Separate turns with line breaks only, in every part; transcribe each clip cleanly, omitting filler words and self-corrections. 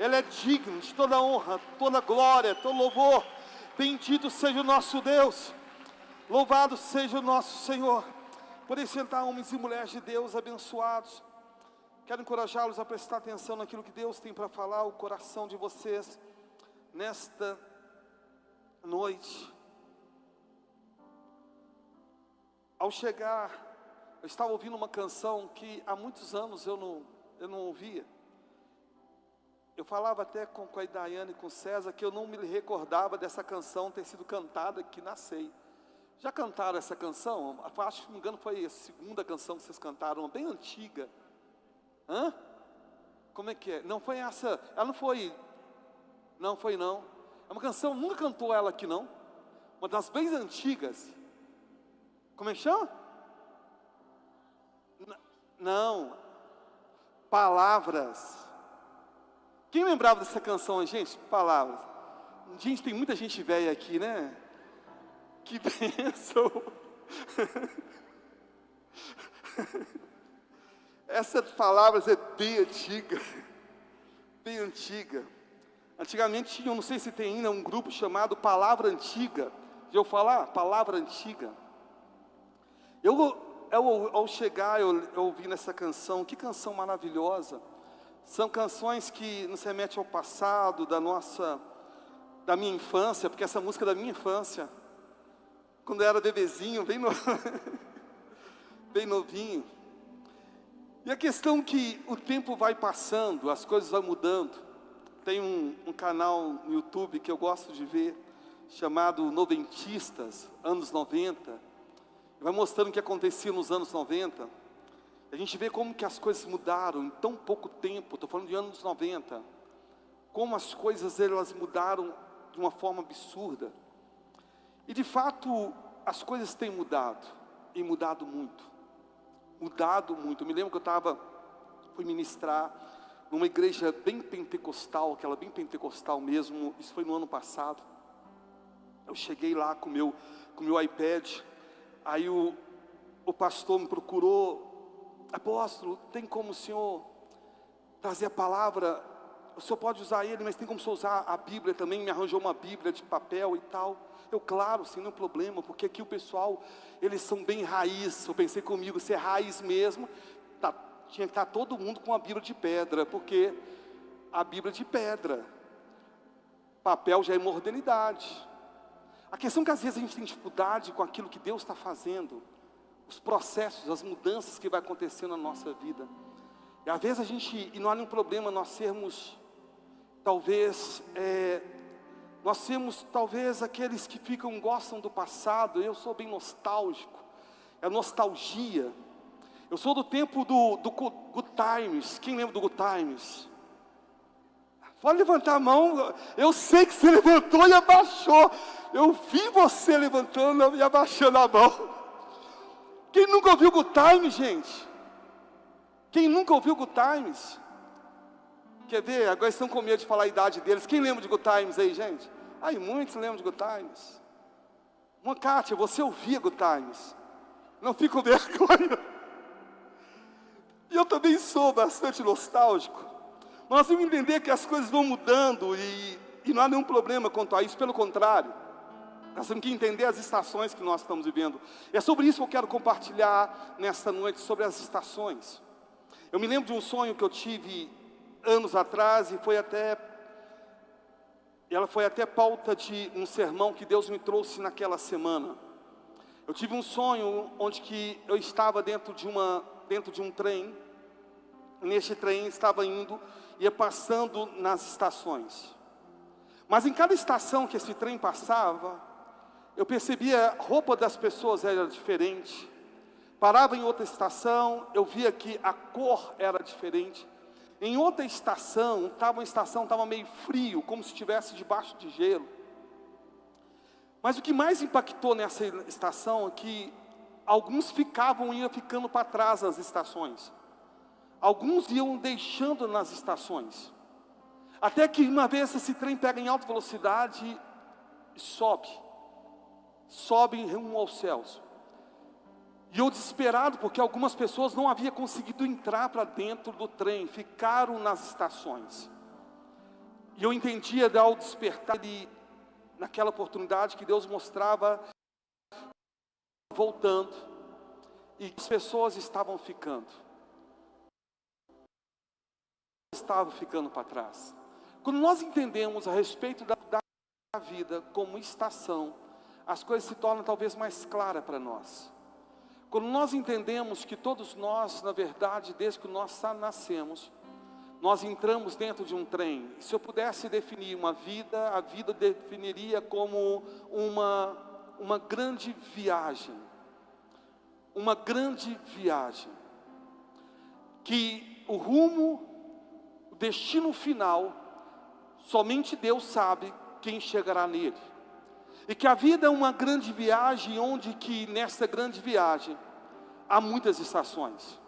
Ele é digno de toda honra, toda glória, todo louvor. Bendito seja o nosso Deus. Louvado seja o nosso Senhor. Por isso, sentar homens e mulheres de Deus abençoados. Quero encorajá-los a prestar atenção naquilo que Deus tem para falar ao coração de vocês nesta noite. Ao chegar, eu estava ouvindo uma canção que há muitos anos eu não ouvia. Eu falava até com a Daiane e com o César que eu não me recordava dessa canção ter sido cantada aqui na CEI. Já cantaram essa canção? Acho que, se não me engano, foi a segunda canção que vocês cantaram, bem antiga. Hã? Como é que é? Não foi essa, ela não foi. Não foi não. É uma canção, nunca cantou ela aqui não. Uma das bem antigas. Como é que chama? Não. Palavras. Quem lembrava dessa canção, gente? Palavras. Gente, tem muita gente velha aqui, né? Que bênção. Essas palavras é bem antiga. Bem antiga. Antigamente tinha, não sei se tem ainda, um grupo chamado Palavra Antiga. Já ouviu falar? Palavra Antiga. Ao chegar, eu ouvi nessa canção, que canção maravilhosa. São canções que nos remetem ao passado, da minha infância, porque essa música é da minha infância. Quando eu era bebezinho, bem novinho. E a questão é que o tempo vai passando, as coisas vão mudando. Tem um canal no YouTube que eu gosto de ver, chamado Noventistas, anos 90. Vai mostrando o que acontecia nos anos 90. A gente vê como que as coisas mudaram em tão pouco tempo. Estou falando de anos 90. Como as coisas elas mudaram de uma forma absurda. E de fato, as coisas têm mudado. E mudado muito. Mudado muito. Eu me lembro que eu fui ministrar numa igreja bem pentecostal, aquela bem pentecostal mesmo. Isso foi no ano passado. Eu cheguei lá com o meu iPad. Aí o pastor me procurou. Apóstolo, tem como o senhor trazer a palavra? O senhor pode usar ele, mas tem como o senhor usar a Bíblia também? Me arranjou uma Bíblia de papel e tal. Eu, claro, sem nenhum problema, porque aqui o pessoal, eles são bem raiz. Eu pensei comigo, se é raiz mesmo, tinha que estar todo mundo com a Bíblia de pedra, porque a Bíblia de pedra, papel já é modernidade. A questão é que às vezes a gente tem dificuldade com aquilo que Deus está fazendo, os processos, as mudanças que vai acontecendo na nossa vida. E às vezes e não há nenhum problema nós sermos, talvez aqueles que gostam do passado. Eu sou bem nostálgico, é nostalgia. Eu sou do tempo do Good Times. Quem lembra do Good Times? Pode levantar a mão. Eu sei que você levantou e abaixou. Eu vi você levantando e abaixando a mão. Quem nunca ouviu Good Times, gente? Quem nunca ouviu Good Times? Quer ver? Agora estão com medo de falar a idade deles. Quem lembra de Good Times aí, gente? Aí muitos lembram de Good Times. Kátia, você ouvia Good Times? Não fico com vergonha. E eu também sou bastante nostálgico. Nós temos que entender que as coisas vão mudando e não há nenhum problema quanto a isso. Pelo contrário, nós temos que entender as estações que nós estamos vivendo. E é sobre isso que eu quero compartilhar nesta noite, sobre as estações. Eu me lembro de um sonho que eu tive anos atrás e ela foi até pauta de um sermão que Deus me trouxe naquela semana. Eu tive um sonho onde que eu estava dentro de um trem. Neste trem ia passando nas estações. Mas em cada estação que esse trem passava, eu percebia a roupa das pessoas era diferente. Parava em outra estação, eu via que a cor era diferente. Em outra estação, estava meio frio, como se estivesse debaixo de gelo. Mas o que mais impactou nessa estação é que alguns iam ficando para trás nas estações. Alguns iam deixando nas estações. Até que uma vez esse trem pega em alta velocidade e sobe rumo aos céus. E eu desesperado, porque algumas pessoas não haviam conseguido entrar para dentro do trem, ficaram nas estações. E eu entendia ao despertar naquela oportunidade que Deus mostrava voltando e as pessoas estavam ficando para trás. Quando nós entendemos a respeito da vida como estação, as coisas se tornam talvez mais claras para nós. Quando nós entendemos que todos nós, na verdade, desde que nós nascemos, nós entramos dentro de um trem. Se eu pudesse definir uma vida, a vida definiria como uma grande viagem. Uma grande viagem. Que o rumo, o destino final, somente Deus sabe quem chegará nele. E que a vida é uma grande viagem, onde que nessa grande viagem há muitas estações.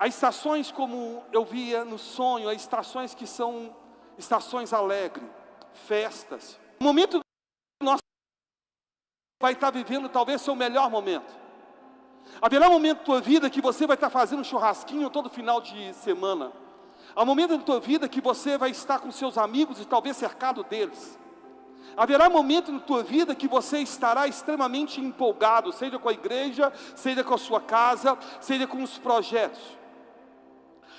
Há estações como eu via no sonho, há estações que são estações alegres, festas. O momento que nós vai estar vivendo talvez seu melhor momento. Haverá um momento da tua vida que você vai estar fazendo um churrasquinho todo final de semana. Há um momento da tua vida que você vai estar com seus amigos e talvez cercado deles. Haverá um momento na tua vida que você estará extremamente empolgado, seja com a igreja, seja com a sua casa, seja com os projetos.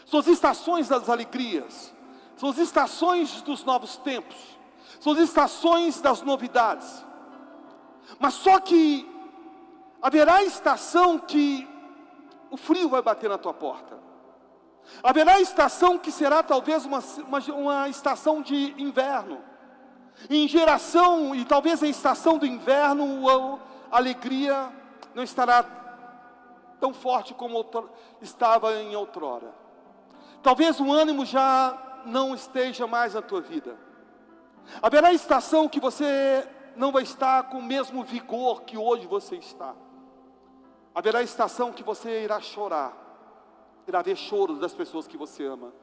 São as estações das alegrias, são as estações dos novos tempos, são as estações das novidades. Mas só que haverá estação que o frio vai bater na tua porta. Haverá estação que será talvez uma estação de inverno. Em geração, e talvez a estação do inverno, a alegria não estará tão forte como estava em outrora. Talvez o ânimo já não esteja mais na tua vida. Haverá estação que você não vai estar com o mesmo vigor que hoje você está. Haverá estação que você irá chorar, irá ver choro das pessoas que você ama.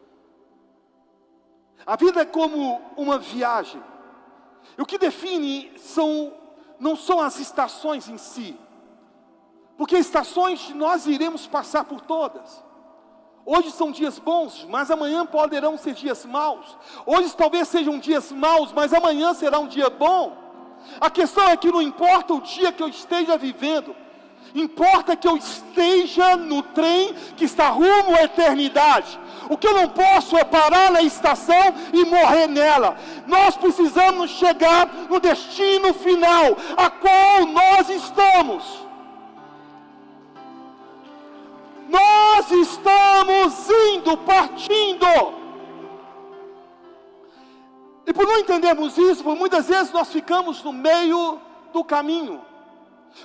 A vida é como uma viagem. E o que define não são as estações em si, porque estações nós iremos passar por todas. Hoje são dias bons, mas amanhã poderão ser dias maus. Hoje talvez sejam dias maus, mas amanhã será um dia bom. A questão é que não importa o dia que eu esteja vivendo, importa que eu esteja no trem que está rumo à eternidade. O que eu não posso é parar na estação e morrer nela. Nós precisamos chegar no destino final, a qual nós estamos. Nós estamos indo, partindo. E por não entendermos isso, por muitas vezes nós ficamos no meio do caminho.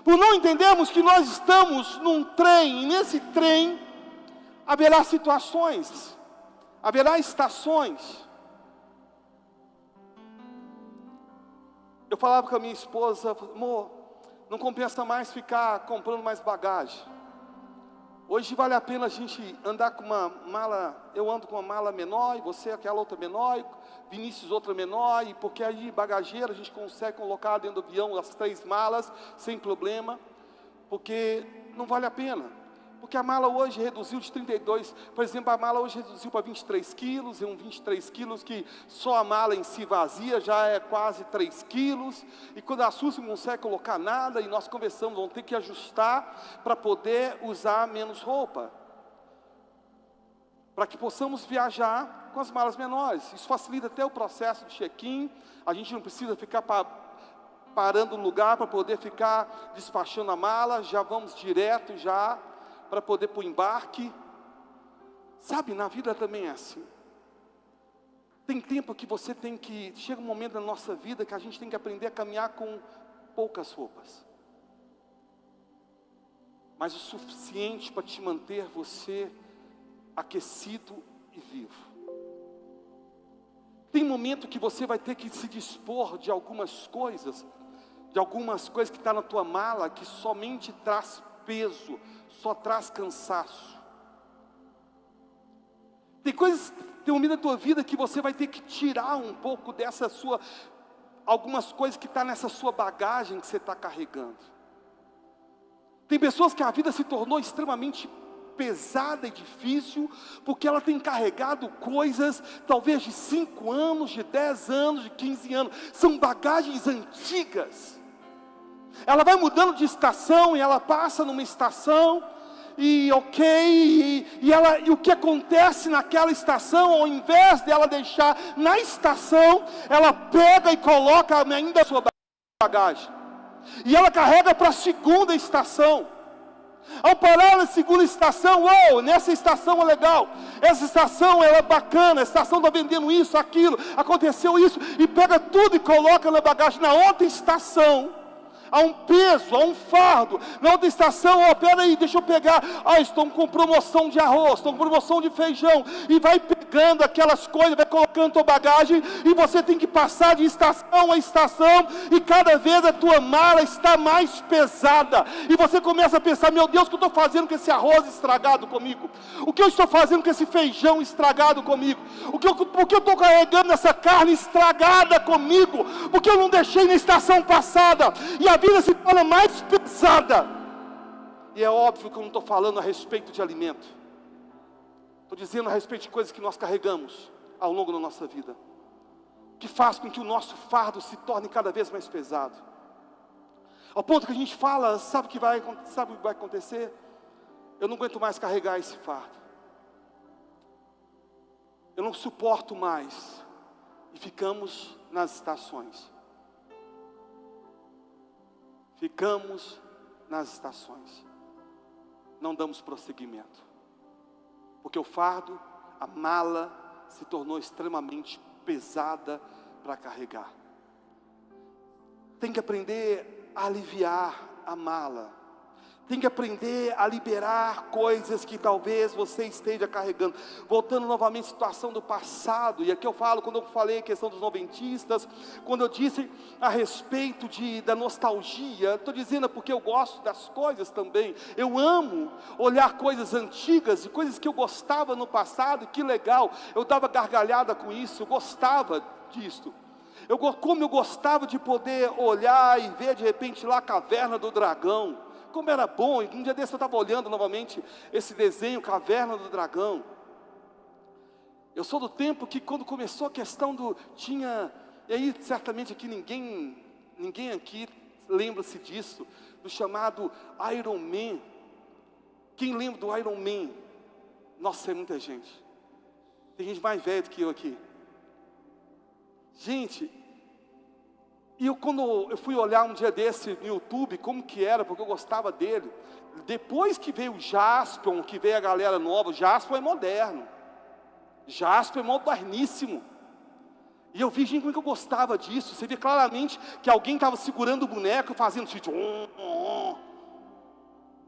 Por não entendermos que nós estamos num trem, e nesse trem haverá situações, haverá estações. Eu falava com a minha esposa, amor, não compensa mais ficar comprando mais bagagem. Hoje vale a pena a gente andar com uma mala, eu ando com uma mala menor, e você aquela outra menor, e Vinícius outra menor, e porque aí bagageira a gente consegue colocar dentro do avião as 3 malas, sem problema, porque não vale a pena. Porque a mala hoje reduziu de 32, por exemplo, a mala hoje reduziu para 23 quilos, e 23 quilos que só a mala em si vazia já é quase 3 quilos, e quando a SUS não consegue colocar nada, e nós conversamos, vamos ter que ajustar para poder usar menos roupa, para que possamos viajar com as malas menores. Isso facilita até o processo de check-in, a gente não precisa ficar parando no lugar para poder ficar despachando a mala, já vamos direto já, para poder para o embarque. Sabe, na vida também é assim. Tem tempo que você tem que, chega um momento na nossa vida que a gente tem que aprender a caminhar com poucas roupas, mas o suficiente para te manter você aquecido e vivo. Tem momento que você vai ter que se dispor de algumas coisas que estão na tua mala, que somente traz peso, só traz cansaço. Tem um momento da tua vida que você vai ter que tirar um pouco algumas coisas que estão nessa sua bagagem que você está carregando. Tem pessoas que a vida se tornou extremamente pesada e difícil, porque ela tem carregado coisas, talvez de 5 anos, de 10 anos, de 15 anos, são bagagens antigas. Ela vai mudando de estação, e ela passa numa estação, e e o que acontece naquela estação, ao invés dela deixar na estação, ela pega e coloca ainda a sua bagagem, e ela carrega para a segunda estação. Ao parar na segunda estação, nessa estação é legal, essa estação é bacana, a estação está vendendo isso, aquilo, aconteceu isso, e pega tudo e coloca na bagagem. Na outra estação, há um peso, há um fardo. Na outra estação, peraí, deixa eu pegar, estão com promoção de arroz, estão com promoção de feijão, e vai pegando aquelas coisas, vai colocando tua bagagem, e você tem que passar de estação a estação, e cada vez a tua mala está mais pesada, e você começa a pensar, meu Deus, o que eu estou fazendo com esse arroz estragado comigo? O que eu estou fazendo com esse feijão estragado comigo? Por que eu estou carregando essa carne estragada comigo? Porque eu não deixei na estação passada, e a vida se torna mais pesada. E é óbvio que eu não estou falando a respeito de alimento, estou dizendo a respeito de coisas que nós carregamos ao longo da nossa vida, que faz com que o nosso fardo se torne cada vez mais pesado, ao ponto que a gente fala, sabe o que vai acontecer? Eu não aguento mais carregar esse fardo, eu não suporto mais, e ficamos nas estações. Ficamos nas estações, não damos prosseguimento, porque o fardo, a mala, se tornou extremamente pesada para carregar. Tem que aprender a aliviar a mala, tem que aprender a liberar coisas que talvez você esteja carregando. Voltando novamente à situação do passado, e aqui eu falo, quando eu falei a questão dos noventistas, quando eu disse a respeito da nostalgia, estou dizendo porque eu gosto das coisas também. Eu amo olhar coisas antigas, e coisas que eu gostava no passado, que legal, eu dava gargalhada com isso, eu gostava disso. Como eu gostava de poder olhar e ver de repente lá a Caverna do Dragão, como era bom. E um dia desse eu estava olhando novamente esse desenho, Caverna do Dragão. Eu sou do tempo que quando começou a questão e aí certamente aqui ninguém aqui lembra-se disso, do chamado Iron Man. Quem lembra do Iron Man? Nossa, é muita gente. Tem gente mais velha do que eu aqui. Gente, quando eu fui olhar um dia desse no YouTube, como que era, porque eu gostava dele. Depois que veio o Jaspion, que veio a galera nova, o Jaspion é moderno. Jaspion é moderníssimo. E eu vi, gente, como que eu gostava disso. Você vê claramente que alguém estava segurando o boneco e fazendo assim,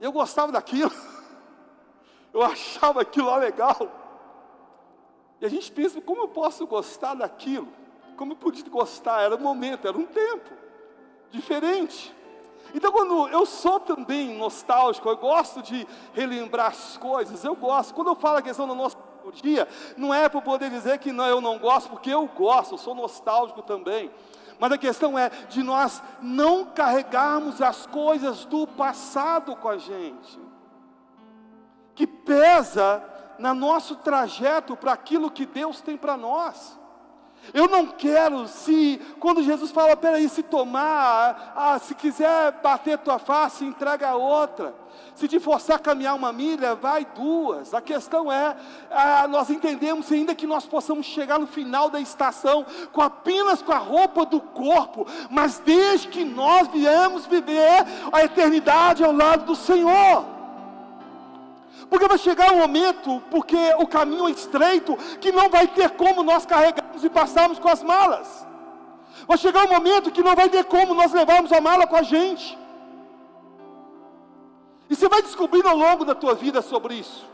eu gostava daquilo. Eu achava aquilo lá legal. E a gente pensa, como eu posso gostar daquilo? Como eu podia gostar? Era um momento, era um tempo diferente. Então, quando eu sou também nostálgico, eu gosto de relembrar as coisas, eu gosto. Quando eu falo a questão da nostalgia, não é para poder dizer que não, eu não gosto, porque eu gosto, eu sou nostálgico também. Mas a questão é de nós não carregarmos as coisas do passado com a gente, que pesa no nosso trajeto para aquilo que Deus tem para nós. Eu não quero, quando Jesus fala, peraí, se tomar, se quiser bater tua face, entrega a outra. Se te forçar a caminhar 1 milha, vai 2. A questão é, nós entendemos ainda que nós possamos chegar no final da estação, apenas com a roupa do corpo, mas desde que nós viemos viver a eternidade ao lado do Senhor. Porque vai chegar um momento, porque o caminho é estreito, que não vai ter como nós carregarmos e passarmos com as malas. Vai chegar um momento que não vai ter como nós levarmos a mala com a gente. E você vai descobrindo ao longo da tua vida sobre isso.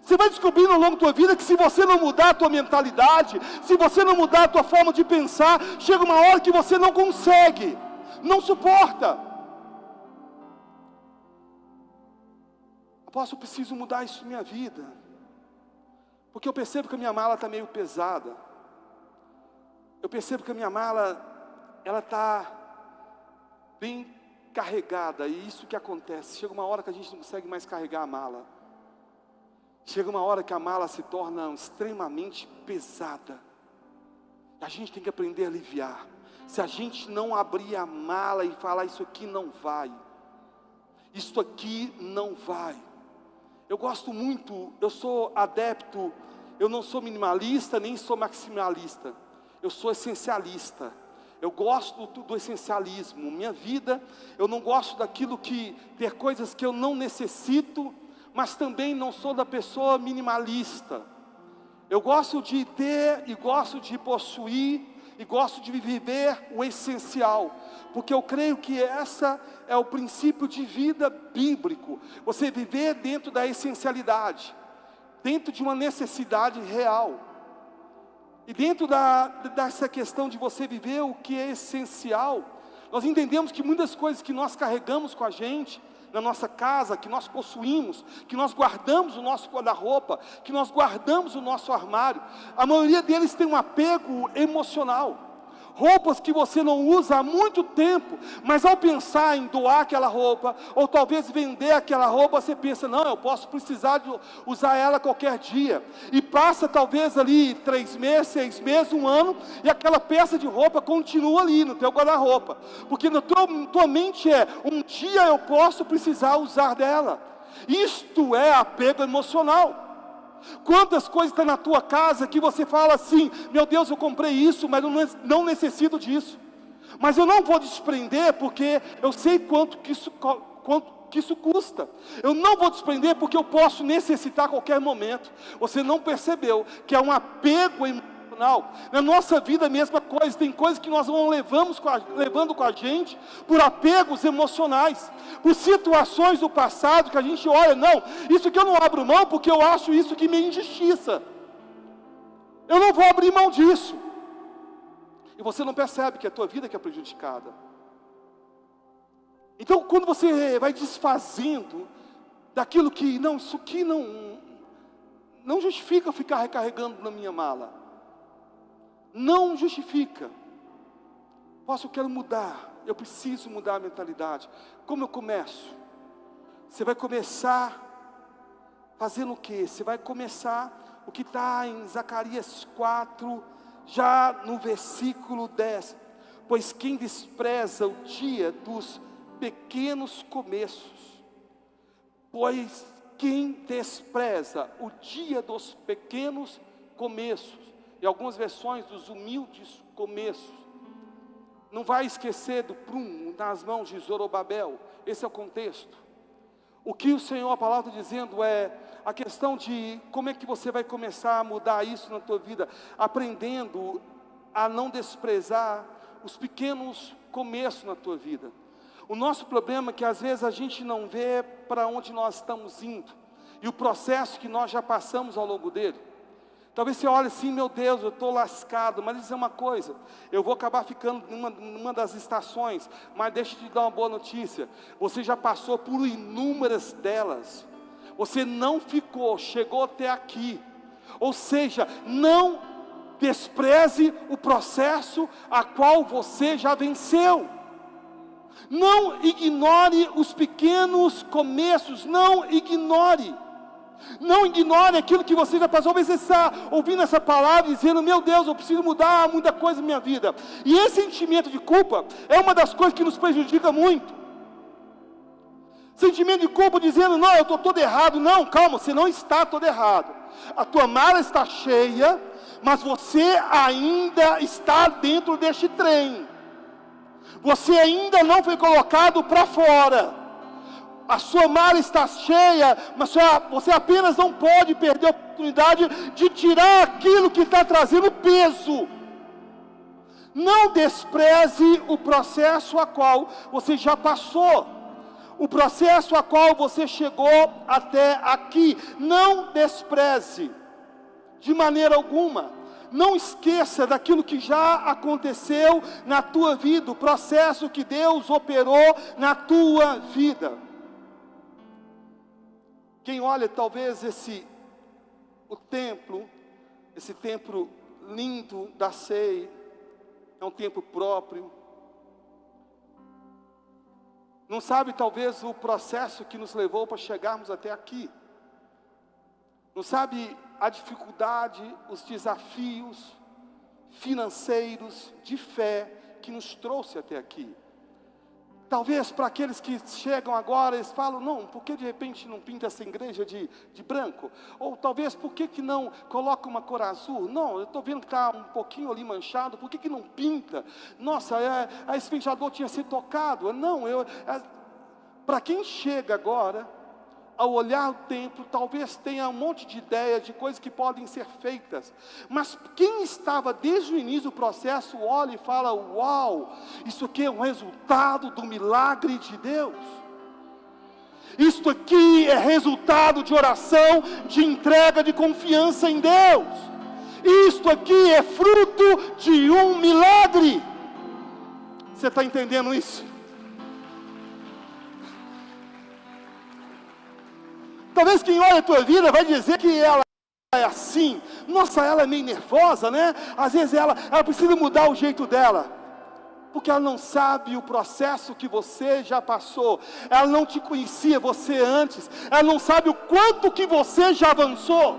Você vai descobrindo ao longo da tua vida que se você não mudar a tua mentalidade, se você não mudar a tua forma de pensar, chega uma hora que você não consegue, não suporta. Apóstolo, eu preciso mudar isso na minha vida, porque eu percebo que a minha mala está meio pesada. Eu percebo que a minha mala, ela está bem carregada, e isso que acontece, chega uma hora que a gente não consegue mais carregar a mala. chega uma hora que a mala se torna extremamente pesada. A gente tem que aprender a aliviar. Se a gente não abrir a mala e falar, isso aqui não vai, isso aqui não vai. Eu gosto muito, eu sou adepto, eu não sou minimalista, nem sou maximalista. Eu sou essencialista. Eu gosto do essencialismo. Minha vida, eu não gosto daquilo que, ter coisas que eu não necessito, mas também não sou da pessoa minimalista. Eu gosto de ter e gosto de possuir e gosto de viver o essencial, porque eu creio que essa é o princípio de vida bíblico. Você viver dentro da essencialidade, dentro de uma necessidade real. E dentro dessa questão de você viver o que é essencial, nós entendemos que muitas coisas que nós carregamos com a gente, na nossa casa, que nós possuímos, que nós guardamos o nosso guarda-roupa, que nós guardamos o nosso armário, a maioria deles tem um apego emocional. Roupas que você não usa há muito tempo, mas ao pensar em doar aquela roupa, ou talvez vender aquela roupa, você pensa, não, eu posso precisar de usar ela qualquer dia. E passa talvez ali 3 meses, 6 meses, 1 ano, e aquela peça de roupa continua ali no teu guarda-roupa. Porque na tua mente um dia eu posso precisar usar dela. Isto é apego emocional. Quantas coisas estão na tua casa que você fala assim, meu Deus, eu comprei isso, mas eu não necessito disso. Mas eu não vou desprender porque eu sei quanto que isso custa. Eu não vou desprender porque eu posso necessitar a qualquer momento. Você não percebeu que é um apego emocional. Na nossa vida a mesma coisa, tem coisas que nós vamos levando com a gente por apegos emocionais, por situações do passado que a gente olha, não, isso aqui eu não abro mão porque eu acho isso que me é injustiça, eu não vou abrir mão disso, e você não percebe que é a tua vida que é prejudicada. Então quando você vai desfazendo daquilo que, não, isso aqui não justifica eu ficar recarregando na minha mala, não justifica. Eu quero mudar, eu preciso mudar a mentalidade. Como eu começo? Você vai começar fazendo o quê? Você vai começar o que está em Zacarias 4, já no versículo 10. Pois quem despreza o dia dos pequenos começos, pois quem despreza o dia dos pequenos começos, e algumas versões dos humildes começos, não vai esquecer do prumo nas mãos de Zorobabel. Esse é o contexto. O que o Senhor, a palavra está dizendo é a questão de como é que você vai começar a mudar isso na tua vida, aprendendo a não desprezar os pequenos começos na tua vida. O nosso problema é que às vezes a gente não vê para onde nós estamos indo, e o processo que nós já passamos ao longo dele. Talvez você olhe assim, meu Deus, eu estou lascado, mas dizer uma coisa, eu vou acabar ficando numa das estações, mas deixa eu te dar uma boa notícia, você já passou por inúmeras delas, você não ficou, chegou até aqui, ou seja, não despreze o processo a qual você já venceu. Não ignore os pequenos começos, não ignore. Não ignore aquilo que você já passou. Talvez você está ouvindo essa palavra dizendo, meu Deus, eu preciso mudar muita coisa na minha vida. E esse sentimento de culpa é uma das coisas que nos prejudica muito. Sentimento de culpa dizendo, não, eu estou todo errado. Não, calma, você não está todo errado. A tua mala está cheia, mas você ainda está dentro deste trem. Você ainda não foi colocado para fora. A sua mala está cheia, mas você apenas não pode perder a oportunidade de tirar aquilo que está trazendo peso. Não despreze o processo a qual você já passou, o processo a qual você chegou até aqui. Não despreze, de maneira alguma. Não esqueça daquilo que já aconteceu na tua vida, o processo que Deus operou na tua vida. Quem olha talvez esse templo lindo da ceia, é um templo próprio, não sabe talvez o processo que nos levou para chegarmos até aqui. Não sabe a dificuldade, os desafios financeiros, de fé, que nos trouxe até aqui. Talvez para aqueles que chegam agora, eles falam, não, por que de repente não pinta essa igreja de branco? Ou talvez, por que não coloca uma cor azul? Não, eu estou vendo que está um pouquinho ali manchado, por que não pinta? Nossa, esse fechador tinha sido tocado. Não, para quem chega agora, ao olhar o templo, talvez tenha um monte de ideias, de coisas que podem ser feitas. Mas quem estava desde o início do processo, olha e fala, uau, isso aqui é um resultado do milagre de Deus. Isto aqui é resultado de oração, de entrega, de confiança em Deus. Isto aqui é fruto de um milagre. Você está entendendo isso? Talvez quem olha a tua vida vai dizer que ela é assim. Nossa, ela é meio nervosa, né? Às vezes ela precisa mudar o jeito dela. Porque ela não sabe o processo que você já passou. Ela não te conhecia você antes. Ela não sabe o quanto que você já avançou.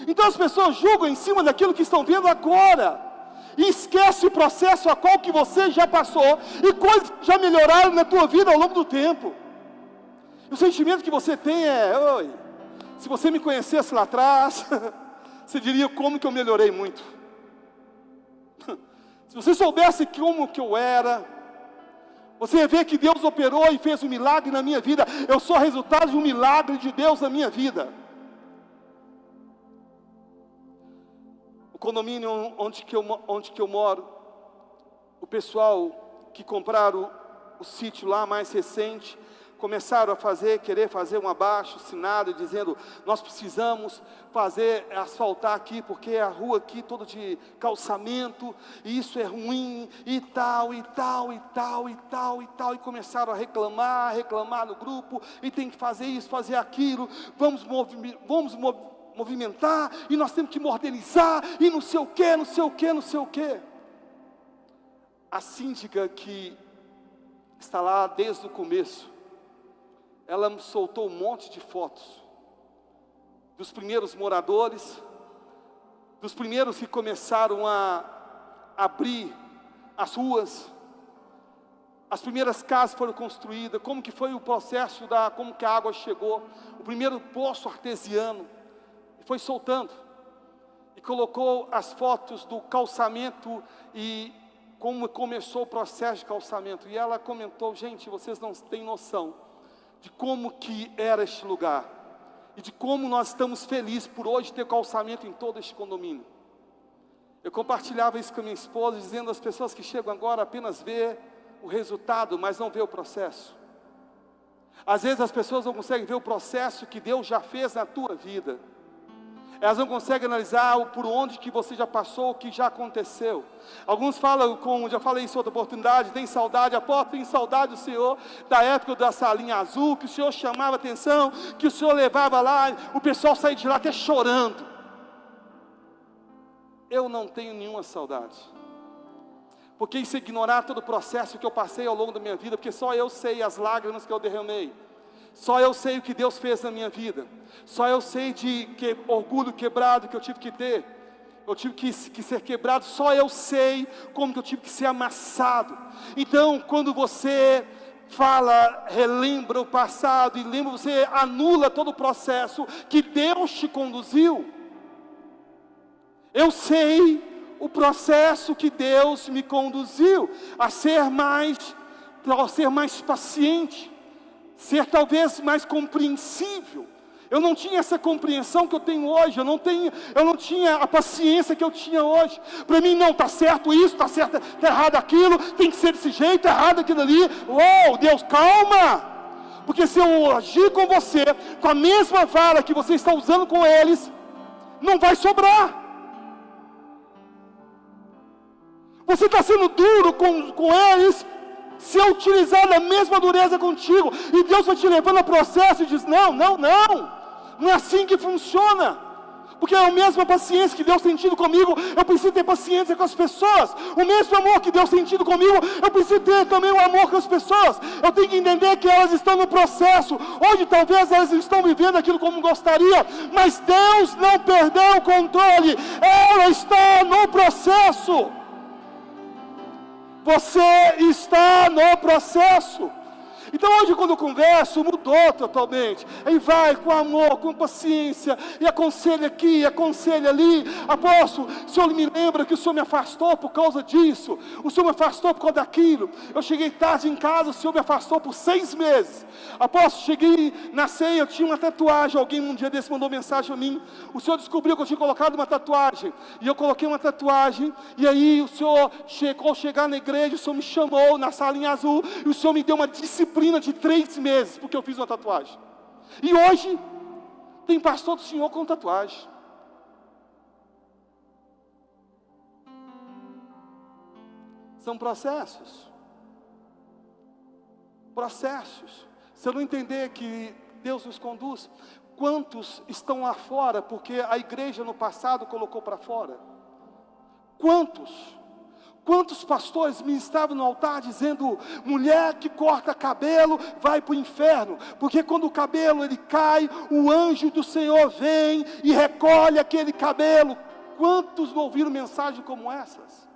Então as pessoas julgam em cima daquilo que estão vendo agora. E esquece o processo a qual que você já passou. E coisas que já melhoraram na tua vida ao longo do tempo. O sentimento que você tem é, oi, se você me conhecesse lá atrás, você diria como que eu melhorei muito. Se você soubesse como que eu era, você ia ver que Deus operou e fez um milagre na minha vida. Eu sou resultado de um milagre de Deus na minha vida. O condomínio onde que eu moro, o pessoal que compraram o sítio lá mais recente, começaram a querer fazer um abaixo-assinado, dizendo, nós precisamos asfaltar aqui, porque a rua aqui toda de calçamento, e isso é ruim, e tal, e tal, e tal, e tal, e tal, e começaram a reclamar no grupo, e tem que fazer isso, fazer aquilo, vamos movimentar, e nós temos que modernizar, e não sei o que, não sei o que, não sei o que. A síndica que está lá desde o começo, ela me soltou um monte de fotos dos primeiros moradores, dos primeiros que começaram a abrir as ruas, as primeiras casas foram construídas, como que foi o processo como que a água chegou, o primeiro poço artesiano, e foi soltando, e colocou as fotos do calçamento e como começou o processo de calçamento, e ela comentou, gente, vocês não têm noção de como que era este lugar, e de como nós estamos felizes por hoje ter calçamento em todo este condomínio. Eu compartilhava isso com a minha esposa, dizendo às pessoas que chegam agora apenas ver o resultado, mas não ver o processo. Às vezes as pessoas não conseguem ver o processo que Deus já fez na tua vida. Elas não conseguem analisar por onde que você já passou, o que já aconteceu. Alguns falam, já falei isso em outra oportunidade, tem saudade do Senhor, da época da salinha azul, que o Senhor chamava atenção, que o Senhor levava lá, o pessoal saía de lá até chorando. Eu não tenho nenhuma saudade. Porque isso é ignorar todo o processo que eu passei ao longo da minha vida, porque só eu sei as lágrimas que eu derramei. Só eu sei o que Deus fez na minha vida. Só eu sei orgulho quebrado que eu tive que ter. Eu tive que ser quebrado. Só eu sei como que eu tive que ser amassado. Então, quando você relembra o passado e lembra, você anula todo o processo que Deus te conduziu. Eu sei o processo que Deus me conduziu a ser mais paciente, ser talvez mais compreensível. Eu não tinha essa compreensão que eu tenho hoje, eu não tinha a paciência que eu tinha hoje. Para mim, não, está certo isso, está certo, está errado aquilo, tem que ser desse jeito, errado aquilo ali. Oh, Deus, calma! Porque se eu agir com você, com a mesma vara que você está usando com eles, não vai sobrar. Você está sendo duro com eles, se eu utilizar da mesma dureza contigo, e Deus vai te levando a processo e diz, não é assim que funciona, Porque é a mesma paciência que Deus tem tido comigo, eu preciso ter paciência com as pessoas. O mesmo amor que Deus tem tido comigo, eu preciso ter também o amor com as pessoas. Eu tenho que entender que elas estão no processo. Hoje talvez elas estão vivendo aquilo como gostaria, mas Deus não perdeu o controle. Ela está no processo. Você está no processo. Então hoje quando eu converso, mudou totalmente. Aí vai com amor, com paciência, e aconselha aqui, aconselha ali. Apóstolo, o Senhor me lembra que o Senhor me afastou por causa disso, o Senhor me afastou por causa daquilo. Eu cheguei tarde em casa, o Senhor me afastou por 6 meses. Apóstolo, cheguei na ceia, eu tinha uma tatuagem. Alguém um dia desse mandou mensagem a mim. O Senhor descobriu que eu tinha colocado uma tatuagem, e eu coloquei uma tatuagem. E aí o Senhor chegou, chegar na igreja, o Senhor me chamou na salinha azul, e o Senhor me deu uma disciplina de 3 meses, porque eu fiz uma tatuagem. E hoje tem pastor do Senhor com tatuagem. São processos. Processos. Se eu não entender que Deus nos conduz, quantos estão lá fora porque a igreja no passado colocou para fora? Quantos pastores ministravam no altar dizendo: mulher que corta cabelo vai para o inferno, porque quando o cabelo ele cai, o anjo do Senhor vem e recolhe aquele cabelo. Quantos não ouviram mensagem como essas?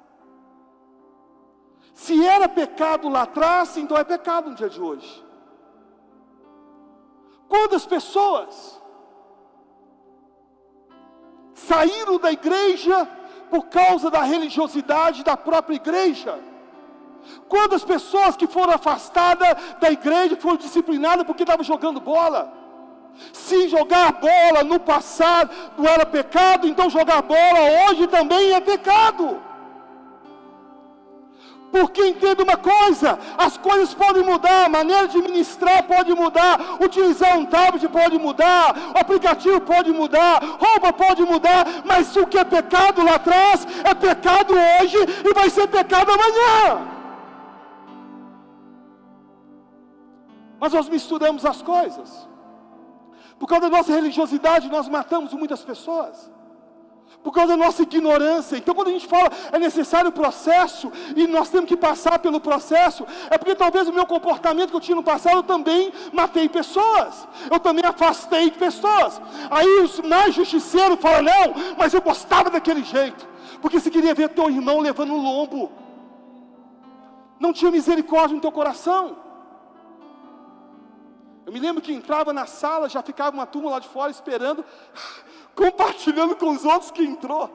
Se era pecado lá atrás, então é pecado no dia de hoje. Quantas pessoas saíram da igreja por causa da religiosidade da própria igreja? Quantas pessoas que foram afastadas da igreja, foram disciplinadas porque estavam jogando bola? Se jogar bola no passado não era pecado, então jogar bola hoje também é pecado. Porque entenda uma coisa, as coisas podem mudar, a maneira de ministrar pode mudar, utilizar um tablet pode mudar, o aplicativo pode mudar, roupa pode mudar, mas o que é pecado lá atrás, é pecado hoje e vai ser pecado amanhã. Mas nós misturamos as coisas. Por causa da nossa religiosidade, nós matamos muitas pessoas. Por causa da nossa ignorância. Então quando a gente fala é necessário o processo, e nós temos que passar pelo processo, é porque talvez o meu comportamento que eu tinha no passado, eu também matei pessoas, eu também afastei pessoas. Aí os mais justiceiros falam: não, mas eu gostava daquele jeito, porque você queria ver teu irmão levando um lombo, não tinha misericórdia no teu coração. Eu me lembro que entrava na sala, já ficava uma turma lá de fora esperando, compartilhando com os outros que entrou.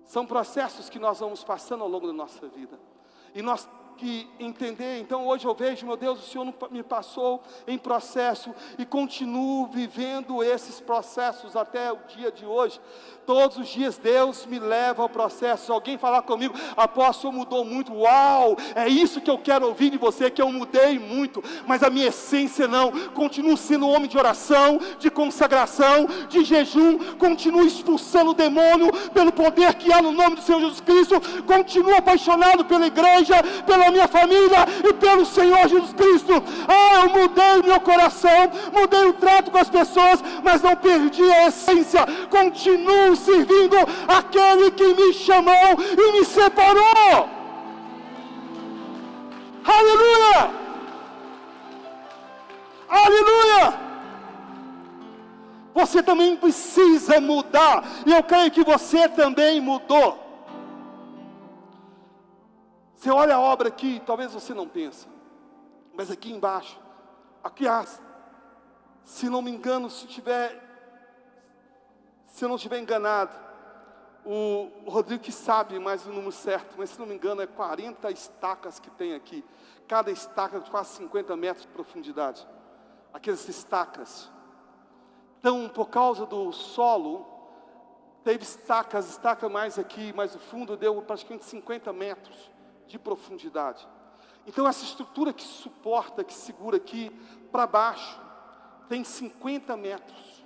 São processos que nós vamos passando ao longo da nossa vida. E nós que entender, então hoje eu vejo, meu Deus, o Senhor me passou em processo e continuo vivendo esses processos até o dia de hoje. Todos os dias Deus me leva ao processo. Se alguém falar comigo: apóstolo, mudou muito, uau, é isso que eu quero ouvir de você, que eu mudei muito, mas a minha essência não. Continuo sendo um homem de oração, de consagração, de jejum, continuo expulsando o demônio pelo poder que há no nome do Senhor Jesus Cristo, continuo apaixonado pela igreja, pela minha família e pelo Senhor Jesus Cristo. Eu mudei meu coração, mudei o trato com as pessoas, mas não perdi a essência. Continuo servindo aquele que me chamou e me separou. Aleluia! Aleluia! Você também precisa mudar, e eu creio que você também mudou. Você olha a obra aqui, talvez você não pense, mas aqui embaixo, aqui se não me engano, se eu não estiver enganado, o Rodrigo que sabe mais o número certo, mas se não me engano é 40 estacas que tem aqui, cada estaca quase 50 metros de profundidade, aquelas estacas. Então, por causa do solo, teve estacas mais aqui, mas o fundo deu praticamente 50 metros de profundidade. Então essa estrutura que suporta, que segura aqui para baixo, tem 50 metros,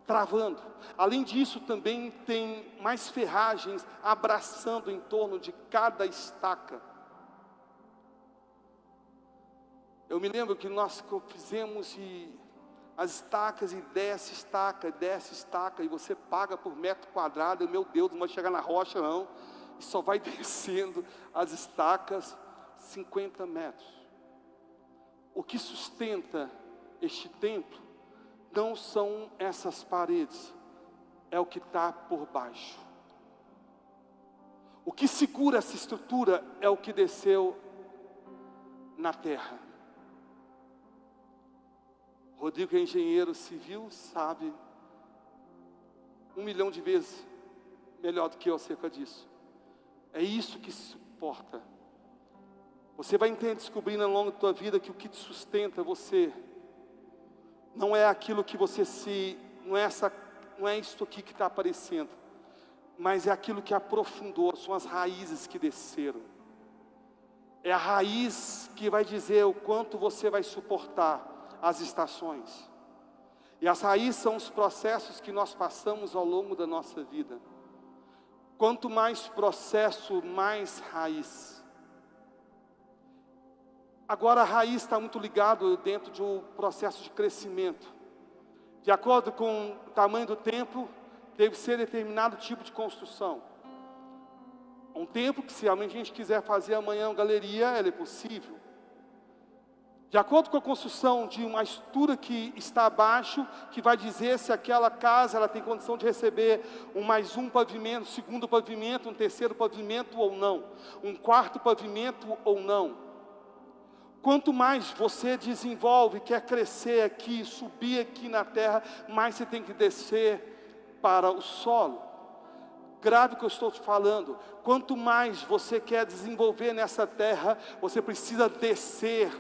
travando. Além disso também tem mais ferragens abraçando em torno de cada estaca. Eu me lembro que nós fizemos e as estacas, e desce estaca, e você paga por metro quadrado, e, meu Deus, não vai chegar na rocha não, e só vai descendo as estacas 50 metros. O que sustenta este templo não são essas paredes, é o que está por baixo. O que segura essa estrutura é o que desceu na terra. Rodrigo, que é engenheiro civil, sabe 1 milhão de vezes melhor do que eu acerca disso. É isso que suporta. Você vai descobrindo ao longo da tua vida que o que te sustenta você não é aquilo que você não é isso aqui que está aparecendo, mas é aquilo que aprofundou, são as raízes que desceram. É a raiz que vai dizer o quanto você vai suportar as estações. E as raízes são os processos que nós passamos ao longo da nossa vida. Quanto mais processo, mais raiz. Agora a raiz está muito ligado dentro de um processo de crescimento. De acordo com o tamanho do templo, deve ser determinado tipo de construção. Um templo que, se realmente a gente quiser fazer amanhã uma galeria, ela é possível. De acordo com a construção de uma estrutura que está abaixo, que vai dizer se aquela casa ela tem condição de receber mais um pavimento, segundo pavimento, um terceiro pavimento ou não, um quarto pavimento ou não. Quanto mais você desenvolve, quer crescer aqui, subir aqui na terra, mais você tem que descer para o solo. Grave o que eu estou te falando. Quanto mais você quer desenvolver nessa terra, você precisa descer.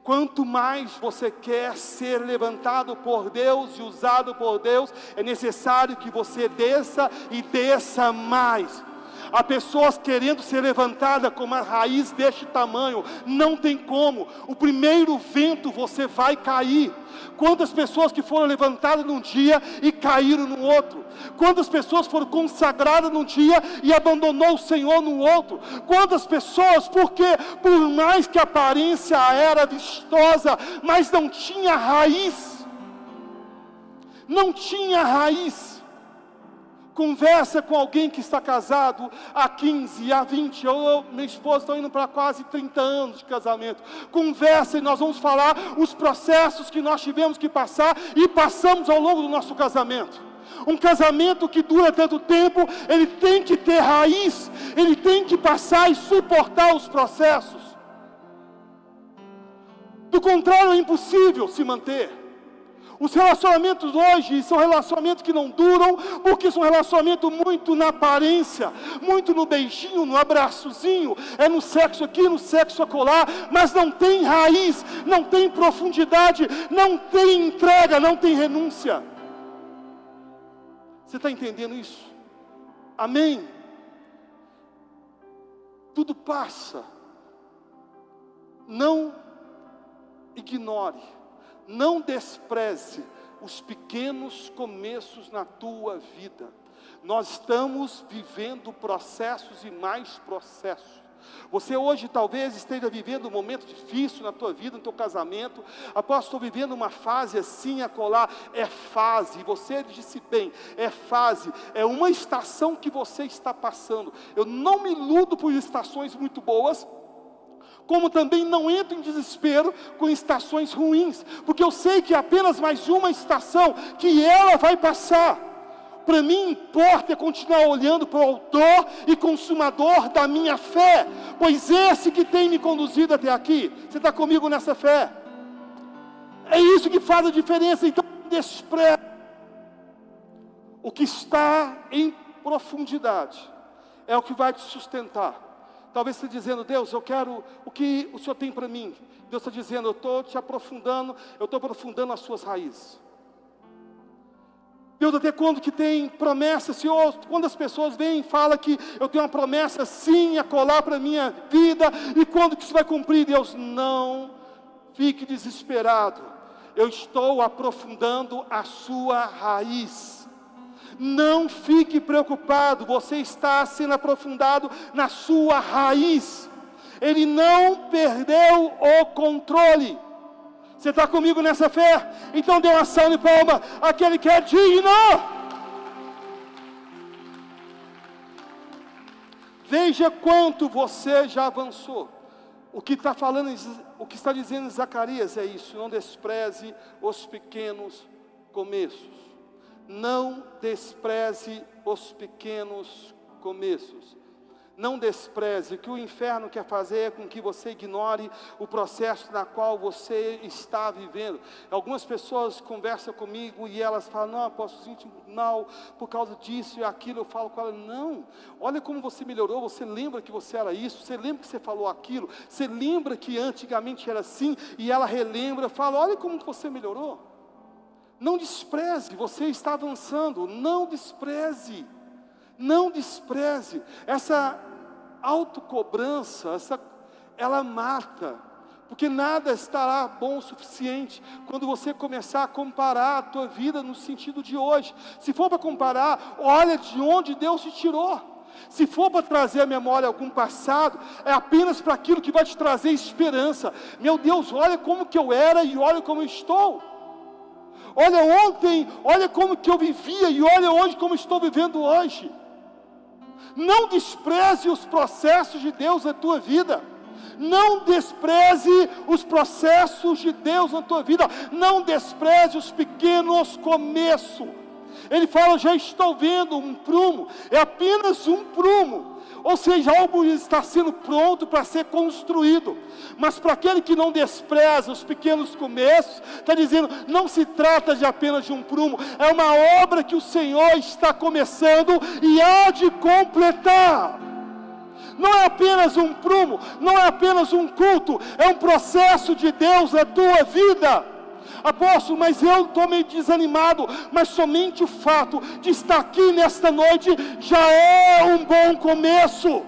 Quanto mais você quer ser levantado por Deus e usado por Deus, é necessário que você desça e desça mais. Há pessoas querendo ser levantadas com uma raiz deste tamanho, não tem como. O primeiro vento você vai cair. Quantas pessoas que foram levantadas num dia e caíram no outro? Quantas pessoas foram consagradas num dia e abandonou o Senhor no outro? Quantas pessoas, porque por mais que a aparência era vistosa, mas não tinha raiz. Não tinha raiz. Conversa com alguém que está casado há 15, há 20, minha esposa está indo para quase 30 anos de casamento. Conversa e nós vamos falar os processos que nós tivemos que passar e passamos ao longo do nosso casamento. Um casamento que dura tanto tempo, ele tem que ter raiz, ele tem que passar e suportar os processos. Do contrário, é impossível se manter. Os relacionamentos hoje são relacionamentos que não duram, porque são relacionamentos muito na aparência, muito no beijinho, no abraçozinho, é no sexo aqui, no sexo acolá, mas não tem raiz, não tem profundidade, não tem entrega, não tem renúncia. Você está entendendo isso? Amém? Tudo passa. Não ignore. Não despreze os pequenos começos na tua vida. Nós estamos vivendo processos e mais processos. Você hoje talvez esteja vivendo um momento difícil na tua vida, no teu casamento. Após estou vivendo uma fase assim, acolá. É fase, você disse bem, é fase, é uma estação que você está passando. Eu não me iludo por estações muito boas, como também não entro em desespero com estações ruins, porque eu sei que é apenas mais uma estação, que ela vai passar. Para mim importa é continuar olhando para o autor e consumador da minha fé, pois esse que tem me conduzido até aqui. Você está comigo nessa fé? É isso que faz a diferença. Então despreze o que está em profundidade, é o que vai te sustentar. Talvez você dizendo: Deus, eu quero o que o Senhor tem para mim. Deus está dizendo: eu estou te aprofundando, eu estou aprofundando as suas raízes. Deus, até quando que tem promessa, Senhor? Quando as pessoas vêm e falam que eu tenho uma promessa sim a colar para a minha vida, e quando que isso vai cumprir? Deus, não fique desesperado, eu estou aprofundando a sua raiz. Não fique preocupado, você está sendo aprofundado na sua raiz. Ele não perdeu o controle. Você está comigo nessa fé? Então dê uma salva de palma àquele que é digno. Veja quanto você já avançou. O que está dizendo em Zacarias é isso: não despreze os pequenos começos. Não despreze os pequenos começos. Não despreze. O que o inferno quer fazer é com que você ignore o processo na qual você está vivendo. Algumas pessoas conversam comigo e elas falam: não, apóstolo, não, por causa disso e aquilo. Eu falo com ela: não, olha como você melhorou. Você lembra que você era isso? Você lembra que você falou aquilo? Você lembra que antigamente era assim? E ela relembra, fala: olha como você melhorou. Não despreze, você está avançando. Não despreze. Não despreze. Essa autocobrança, ela mata, porque nada estará bom o suficiente quando você começar a comparar a tua vida no sentido de hoje. Se for para comparar, olha de onde Deus te tirou. Se for para trazer à memória algum passado, é apenas para aquilo que vai te trazer esperança. Meu Deus, olha como que eu era e olha como eu estou. Olha ontem, olha como que eu vivia e olha hoje como estou vivendo hoje. Não despreze os processos de Deus na tua vida. Não despreze os processos de Deus na tua vida. Não despreze os pequenos começos. Ele fala: já estou vendo um prumo. É apenas um prumo. Ou seja, algo está sendo pronto para ser construído. Mas para aquele que não despreza os pequenos começos, está dizendo: não se trata de apenas de um prumo. É uma obra que o Senhor está começando e há de completar. Não é apenas um prumo, não é apenas um culto, é um processo de Deus na tua vida. Apóstolo, mas eu estou meio desanimado. Mas somente o fato de estar aqui nesta noite já é um bom começo.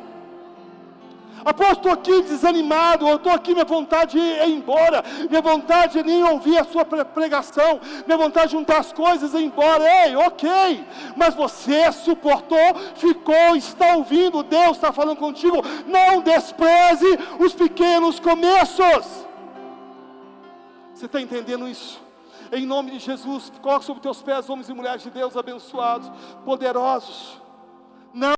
Apóstolo, estou aqui desanimado, eu estou aqui, minha vontade é ir embora, minha vontade é nem ouvir a sua pregação, minha vontade de juntar as coisas e ir embora. Ei, ok, mas você suportou, ficou, está ouvindo, Deus está falando contigo. Não despreze os pequenos começos. Você está entendendo isso? Em nome de Jesus, coloque sobre teus pés homens e mulheres de Deus abençoados, poderosos.